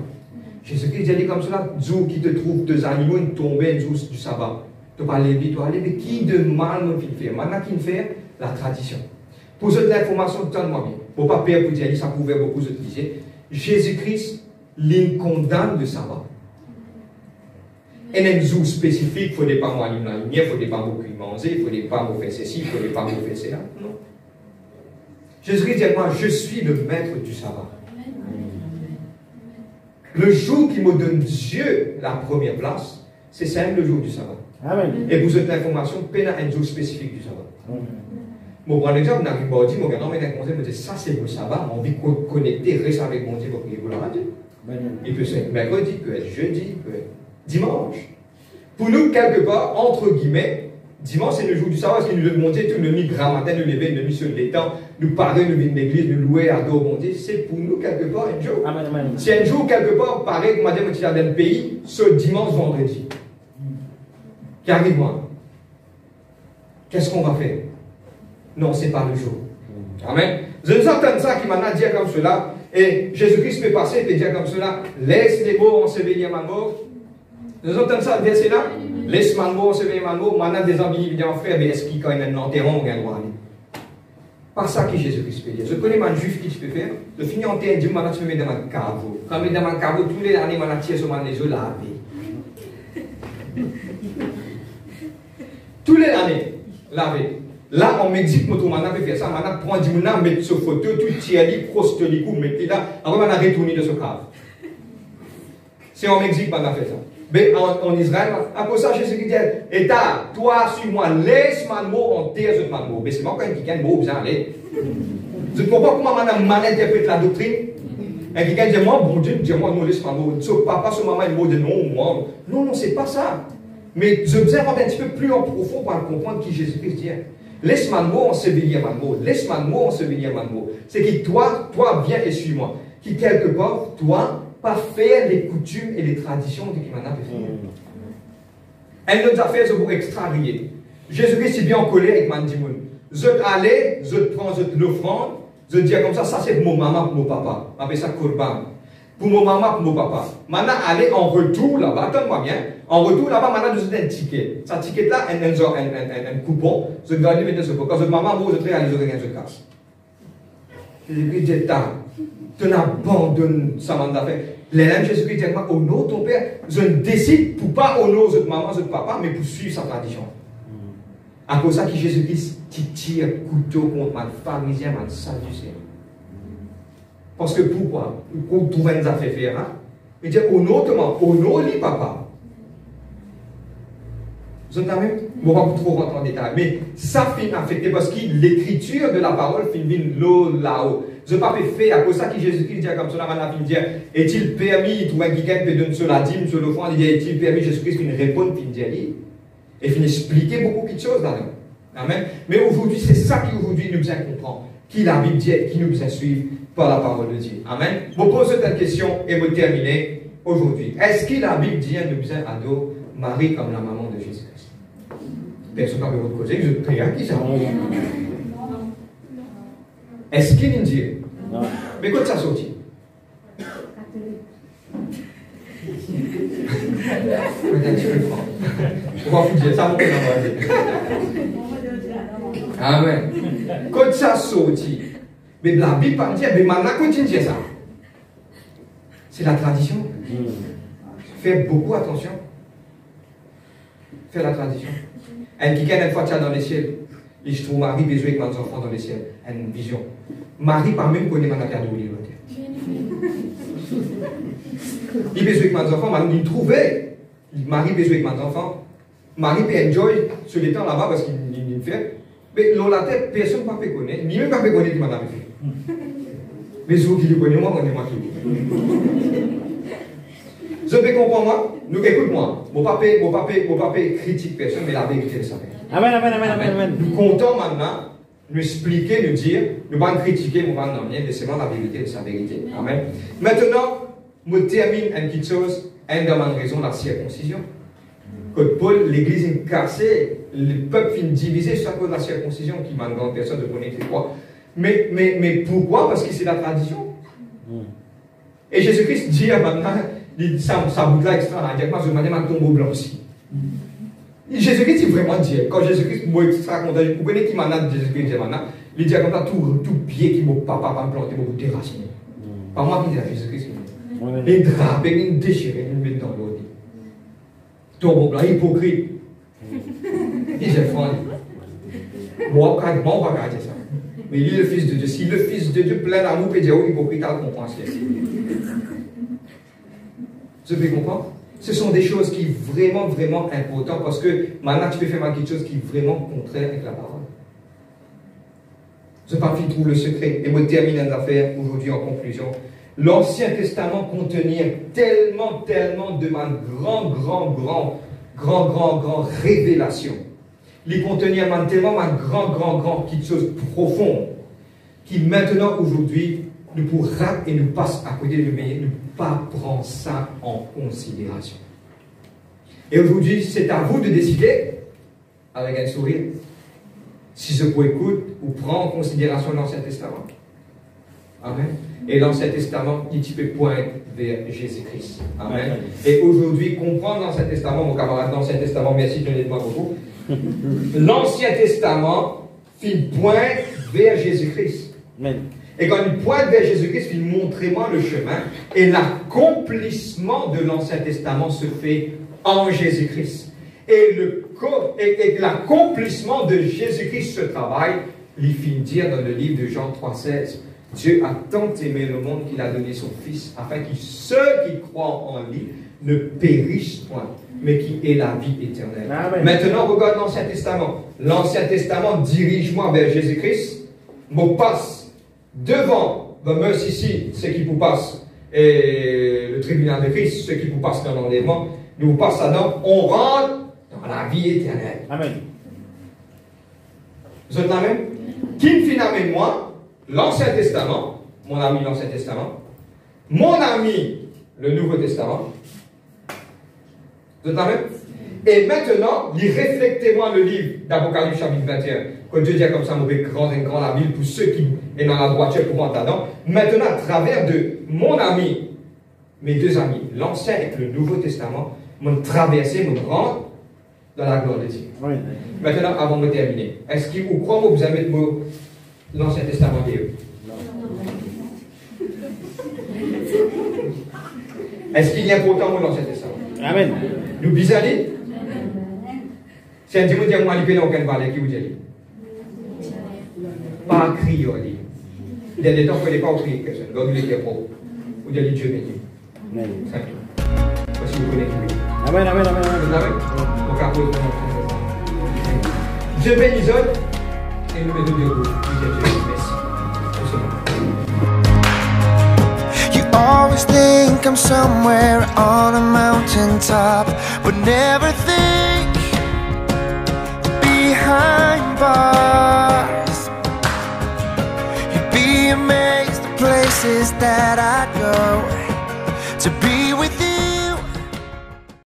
Jésus-Christ dit comme cela, jour qui te trouve deux animaux, une tombée, une jour du sabbat. Tu vas aller vite, mais qui de mal nous fait? Maintenant, qui fait? La tradition. Pour cette information, donne-moi bien. Pour ne pas perdre pour dire, ça pouvait beaucoup utiliser. Jésus-Christ, il condamne le sabbat. Et un jour spécifique, il ne faut pas moi allumer la lumière, il ne faut pas beaucoup manger, il ne faut pas faire ceci, il ne faut pas faire cela. Non. Jésus-Christ dit, moi, je suis le maître du sabbat. Le jour qui me donne Dieu la première place, c'est simple, le jour du sabbat. Amen. Et vous avez l'information, peine à un jour spécifique du sabbat. Bon, pour exemple, on arrive mardi, mon gars, mais on me dit, ça c'est le sabbat, on veut connecter, rester avec mon Dieu pour prier pour la radio. Il peut être mercredi, il peut être jeudi, il peut être dimanche. Pour nous, quelque part, entre guillemets, dimanche c'est le jour du sabbat, parce qu'il nous demande tout le nuit grand matin, nous lever, nous nuit sur les temps, nous parler, nous venir de l'église, nous louer, adorer mon Dieu. C'est pour nous, quelque part, un jour. Amen, amen. C'est un jour, quelque part, pareil, comme madame, tu as dans le pays, ce dimanche, vendredi. Qui arrive, moi. Qu'est-ce qu'on va faire? Non, ce n'est pas le jour. Amen. Je nous entends ça qui m'a dit comme cela, et Jésus-Christ peut passer et peut dire comme cela, laisse les mots ensevelir ma mort. Nous entendons ça, verset là, laisse ma mort ensevelir ma mort. Maintenant, des amis viennent en frère, mais est-ce qu'il quand il y a un enterrement, on a le droit d'aller? Pas ça que Jésus-Christ peut dire. Je connais un juif qui peut faire. Je finis en terre, Dieu m'a dit, dans mon caveau. Quand je mets dans mon caveau, tous les années, je tire sur les yeux lavés. Tous les années, lavés. Là, en Mexique, on peut faire ça. On prend 10 minutes, mettre sur photo, tout tirer, proste les coups, mettre là. Après, on a retourné de ce cave. C'est en Mexique qu'on a fait ça. Mais en Israël, après ça, Jésus dit, et toi, suis-moi, laisse ma mot en terre de ma mot. Mais c'est pas quand quelqu'un mot, vous allez. Je ne comprends pas comment on mal interprète la doctrine. Et quelqu'un dit, moi, bon Dieu, dis-moi, non, laisse ma mot. Papa, ce maman, il mot de non, moi. Non, non, c'est pas ça. Mais je observe un petit peu plus en profond pour comprendre qui Jésus-Christ dit. Laisse ma mot ensevelir ma mot. Laisse ma mot ensevelir ma mot. C'est que toi, viens et suis-moi. Qui, quelque part, toi, pas faire les coutumes et les traditions de qui maintenant peut faire. Elle nous a fait ce pour extravier. Jésus-Christ est bien en colère avec Mandimoun. Je allais, je prends l'offrande, je dis comme ça c'est pour mon maman, pour mon papa. On appelle ça korban. Pour mon maman, pour mon papa. Maintenant, aller en retour là-bas, attends-moi bien. En retour là-bas, maintenant, je donne un ticket. Ce ticket-là, un coupon. Je dois aller mettre ce coupon. Quand je maman, moi, je réalise rien, je casse. Jésus-Christ dit, tu n'abandonnes ça, mandat fait. L'élève Jésus-Christ dit, au nom de ton père, je ne décide pour pas honorer de maman, de papa, mais pour suivre sa tradition. À cause de ça, que Jésus-Christ tire couteau contre ma pharisien, ma sadducéen. Parce que pourquoi? Pour trouver des affaires faire, hein? Il dit, honore les papa. Vous entendez? Bon, on va pas trop rentrer en détail. Mais ça finit affecté parce que l'écriture de la parole finit là-haut. Je ne peux pas faire à cause de ça que Jésus-Christ dit comme cela, maintenant, il dit, est-il permis, il trouve quelqu'un qui donne sur la dîme, sur le fond, il dit, est-il permis, Jésus-Christ, il répond, il dit, et il expliquer beaucoup de choses là-dedans. Amen. Mais aujourd'hui, c'est ça qui aujourd'hui nous besoin comprendre. Qui la Bible dit, qui nous besoin suivre par la parole de Dieu. Amen. Je vous pose cette question et vous terminer aujourd'hui. Est-ce que la Bible dit, nous besoin adorer Marie comme la maman de Jésus-Christ? Personne n'a votre côté, je prie à qui ça? Est-ce qu'il dit? Non. Mais quand ça sortit? On va vous dire ça, amen. Quand ça sortit, mais la Bible pas dire, mais maintenant continue ça. C'est la tradition. Faites beaucoup attention. Faites la tradition. Et quelqu'un une fois dans les ciels, et je trouve Marie besoin avec mes enfants dans les ciels. Une vision. Marie pas même connaît ma terre de l'île. Il besoin avec mes enfants, Marie il trouvait. Marie besoin avec mes enfants. Marie peut enjoy sur les temps là-bas parce qu'il fait. Mais dans la tête, personne ne peut connaître. Ni même pas peut connaître qui m'a fait. Mais ceux qui le connaissent, moi, on est moi qui. Je peux comprendre, moi. Nous, écoute-moi. Mon papa critique personne, mais la vérité, ça fait. Amen, amen, amen, amen, amen. Nous comptons maintenant nous expliquer, nous dire, nous ne pas nous critiquer, nous ne pas nous nommer, mais seulement la vérité de sa vérité. Amen. Maintenant, je termine une petite chose, une demande raison, la circoncision. Quand Paul, l'église est cassée, le peuple finit divisé sur cause de la circoncision, qui m'a grande personne de connaître quoi. Mais pourquoi? Parce que c'est la tradition. Et Jésus-Christ dit maintenant, ça boucle là extra, directement, je me demande un tombeau blanc aussi. Jésus-Christ, il vraiment dit, quand Jésus-Christ, moi, ça raconte, vous connaissez qui m'a dit Jésus-Christ maintenant, il dit comme ça, tout pied qui m'a papa planté, m'a déraciné. Pas moi qui dis à Jésus-Christ, il drape, il déchire, il met dans l'eau. Tombeau blanc, hypocrite. Il dit, j'ai froid. Moi, on va regarder ça. Mais il est le Fils de Dieu. Si le Fils de Dieu plein d'amour peut dire, oh, hypocrite, on comprend ce qu'il y a. Vous pouvez comprendre? Ce sont des choses qui sont vraiment, vraiment importantes parce que maintenant tu peux faire quelque chose qui est vraiment contraire avec la parole. Ce parti trouve le secret. Et je termine une affaire aujourd'hui en conclusion. L'Ancien Testament contenait tellement de ma grand révélation. Il contenait tellement ma grand quelque chose de profond qui maintenant aujourd'hui nous pourra et nous passe à côté de nous, mais ne pas prendre ça en considération. Et aujourd'hui, c'est à vous de décider, avec un sourire, si je peux écouter ou prendre en considération l'Ancien Testament. Amen. Et l'Ancien Testament, il peut pointer vers Jésus-Christ. Amen. Et aujourd'hui, comprendre l'Ancien Testament, mon camarade, l'Ancien Testament, merci, donnez-moi beaucoup. L'Ancien Testament, il pointe vers Jésus-Christ. Amen. Et quand il pointe vers Jésus-Christ, il montre-moi le chemin. Et l'accomplissement de l'Ancien Testament se fait en Jésus-Christ. Et l'accomplissement de Jésus-Christ, ce travail, il finit dire dans le livre de Jean 3,16. Dieu a tant aimé le monde qu'il a donné son Fils, afin que ceux qui croient en lui ne périssent point, mais qui aient la vie éternelle. Amen. Maintenant, regarde l'Ancien Testament. L'Ancien Testament dirige-moi vers Jésus-Christ. Me passe devant, me ici, ce qui vous passe, et le tribunal de Christ, ce qui vous passe dans l'enlèvement, nous passe là-dedans, on rentre dans la vie éternelle. Amen. Vous êtes là même? Qui me finit avec moi? L'Ancien Testament, mon ami l'Ancien Testament, mon ami le Nouveau Testament. Vous êtes là même? Et maintenant, reflectez-moi le livre d'Apocalypse chapitre 21. Quand Dieu dit comme ça, mauvais grand la ville pour ceux qui sont dans la droiture pour rentrer dedans. Maintenant, à travers de mon ami, mes deux amis, l'Ancien et le Nouveau Testament, m'ont traversé, m'ont rentré dans la gloire de Dieu. Oui. Maintenant, avant de terminer, est-ce que vous croyez que vous avez l'Ancien Testament Dieu? Est-ce qu'il y a important pour l'Ancien Testament? Amen. Nous bizarres? C'est un petit peu de moi, il n'y a aucun valeur qui vous dit. Pas crier. Il y a des temps où il n'est pas crier personne. Donc il est propre. Vous dites Dieu béni. Amen. Simplement. Parce que vous connaissez. Amen, amen, amen. Amen. Donc après, Dieu bénit les autres et nous mettons Dieu au bout. Merci. You always think I'm somewhere on a mountaintop, but never think behind bars. You'd be amazed the places that I